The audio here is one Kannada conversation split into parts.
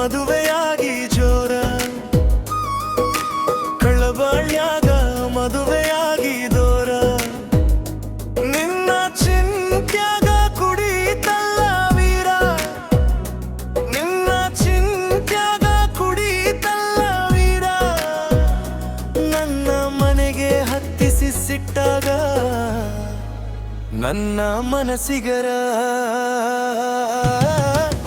ಮದುವೆಯಾಗಿ ಜೋರ, ಕಳಬಳ್ಯಾಗ ಮದುವೆಯಾಗಿ ದೂರ. ನಿನ್ನ ಚಿಂತ್ಯಾಗ ಕುಡಿತಲ್ಲ ವೀರ, ನಿನ್ನ ಚಿಂತ್ಯಾಗ ಕುಡಿತಲ್ಲ ವೀರ. ನನ್ನ ಮನೆಗೆ ಹತ್ತಿಸಿ ಸಿಟ್ಟಾಗ ನನ್ನ ಮನಸ್ಸಿಗರ.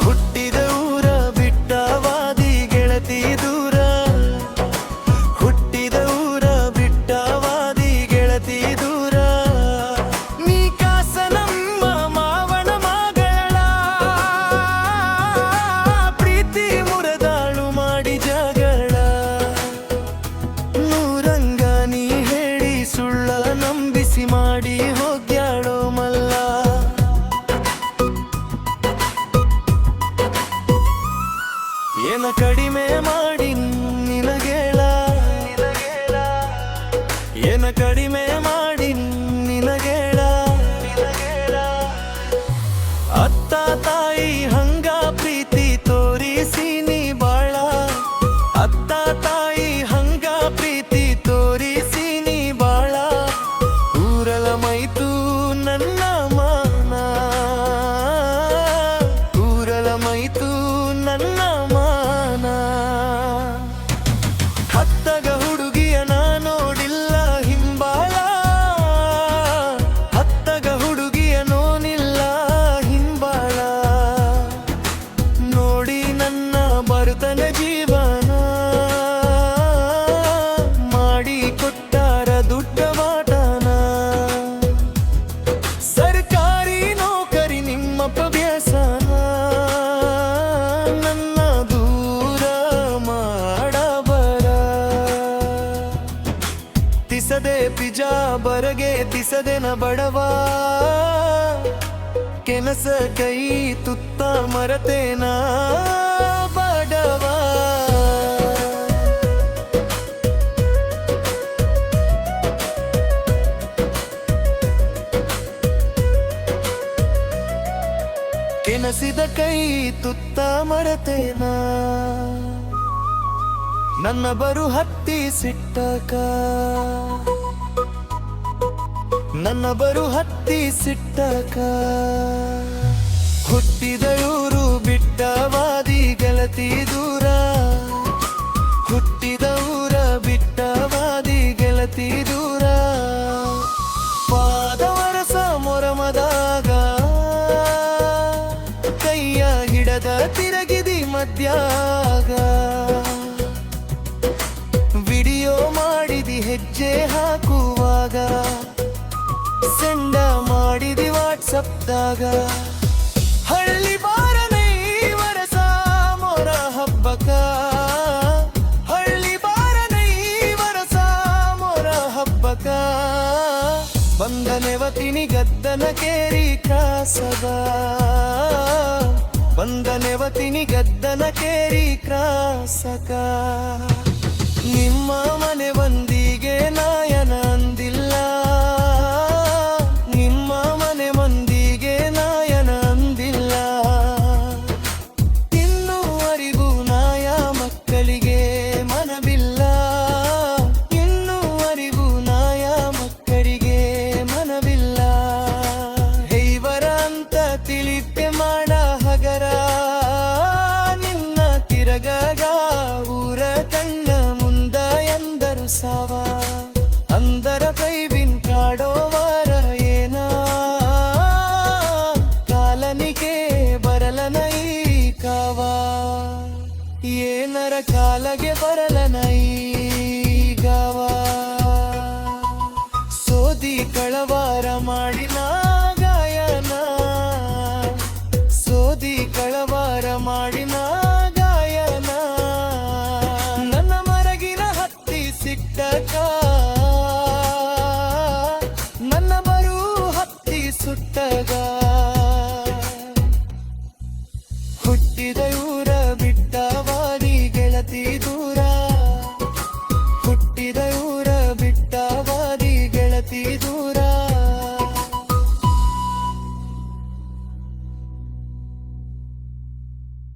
ಹುಟ್ಟಿದ ಊರ ಬಿಟ್ಟವಾದಿ ಗೆಳತಿ ದೂರ, ಹುಟ್ಟಿದ ಊರ ಬಿಟ್ಟವಾದಿ ಗೆಳತಿ ದೂರ. ನೀ ಕಾಸ ನಮ್ಮ ಮಾವನ ಮಗಳ, ಪ್ರೀತಿ ಮುರದಾಳು ಮಾಡಿ ಜಗಳ. ನೂರಂಗ ನೀ ಹೇಳಿ ಸುಳ್ಳ ನಂಬಿಸಿ ಮಾಡಿ ಹೋಗ್ಯಾಳೋ ಮಲ್ಲ. ಏನ ಕಡಿಮೆ ಮಾಡಿ ನಿನಗೇಳ, ಏನ ಕಡಿಮೆ ಮಾಡಿ ನಿನಗೇಳ. ಅತ್ತ ತಾಯಿ ಹಂಗ ಪ್ರೀತಿ ತೋರಿಸಿ ನೀ ಬಾಳ, ಅತ್ತ ತಾಯಿ ಹಂಗ ಪ್ರೀತಿ ತೋರಿಸಿ ನೀ ಬಾಳ. ಊರಲ ಮೈತು ನನ್ನ ಮಾನ, ಊರಲ ಮೈತು ನನ್ನ ಮಾನ. ಹತ್ತಗ ಹುಡುಗಿಯ ನಾ ನೋಡಿಲ್ಲ ಹಿಂಬಾಳ, ಹತ್ತಗ ಹುಡುಗಿಯ ನೋನಿಲ್ಲ ಹಿಂಬಾಳ. ನೋಡಿ ನನ್ನ ಬರುತನ ಜೀವನ, ಮಾಡಿ ಕೊಟ್ಟಾರ ದುಡ್ಡ ಮಾಟನ. ಸರ್ಕಾರಿ ನೌಕರಿ ನಿಮ್ಮಪ್ಪ ವ್ಯಸನ, ನನ್ನ ದೂರ ಮಾಡಬರ. ತಿಸದೆ ಪಿಜಾ ಬರಗೆ ತಿಸದೆನ ಬಡವ, ಕೆನಸ ಕೈ ತುತ್ತ ಮರತೇನ ಬಡವ. ಕೆನಸಿದ ಕೈ ತುತ್ತ ಮರತೇನ, ನನ್ನ ಬರು ಹತ್ತಿ ಸಿಟ್ಟಕ, ನನ್ನ ಬರು ಹತ್ತಿ ಸಿಟ್ಟಕ. ಹುಟ್ಟಿದ ಊರು ಬಿಟ್ಟವಾದಿ ಗೆಳತಿ ದೂರ, ಹುಟ್ಟಿದ ಊರ ಬಿಟ್ಟವಾದಿ ಗೆಳತಿ ದೂರ. ಪಾದವರಸ ಮೊರಮದಾಗ ಕೈಯ ಹಿಡದ ತಿರಗಿದಿ ಮಧ್ಯಾಗ. ವಿಡಿಯೋ ಮಾಡಿದಿ ಹೆಜ್ಜೆ ಹಾಕುವಾಗ, ಸೆಂಡ ಮಾಡಿದಿ ವಾಟ್ಸಪ್ದಾಗ. ಹಳ್ಳಿ ಬಾರನೇ ವರಸ ಮೊರ ಹಬ್ಬಕ, ಹಳ್ಳಿ ಬಾರನೇ ವರಸ ಮೊರ ಹಬ್ಬಕ. ಬಂದನೆವತಿನಿ ಗದ್ದನ ಕೇರಿ ಕ್ರಾಸದ, ಬಂದನೆವತಿನಿ ಗದ್ದನ ಕೇರಿ ಕ್ರಾಸಕ. ನಿಮ್ಮ ಮನೆ ಮಂದಿಗೆ ನಾಯನ ಅಂದಿಲ್ಲ, ನಿಮ್ಮ ಮನೆ ಮಂದಿಗೆ ನಾಯನ ಅಂದಿಲ್ಲ. ಇನ್ನೂವರೆಗೂ ನಾಯ ಮಕ್ಕಳಿಗೆ ಮನವಿಲ್ಲ, ಇನ್ನೂವರೆಗೂ ನಾಯ ಮಕ್ಕಳಿಗೆ ಮನವಿಲ್ಲ. ಹೈವರ ಅಂತ ತಿಳಿಪೆ ಮಾಡ ಹಗರ, ನಿನ್ನ ತಿರಗಗ ಊರ ಕಣ್ಣ ಮುಂದ ಎಂದರು ಸಾವ. ಅಂದರ ಕೈವಿನ್ ಕಾಡೋವರ ಏನ, ಕಾಲನಿಗೆ ಬರಲನ ಈ ಕಾವ. ಏನರ ಕಾಲಗೆ ಬರಲನ ಈ ಗಾವ.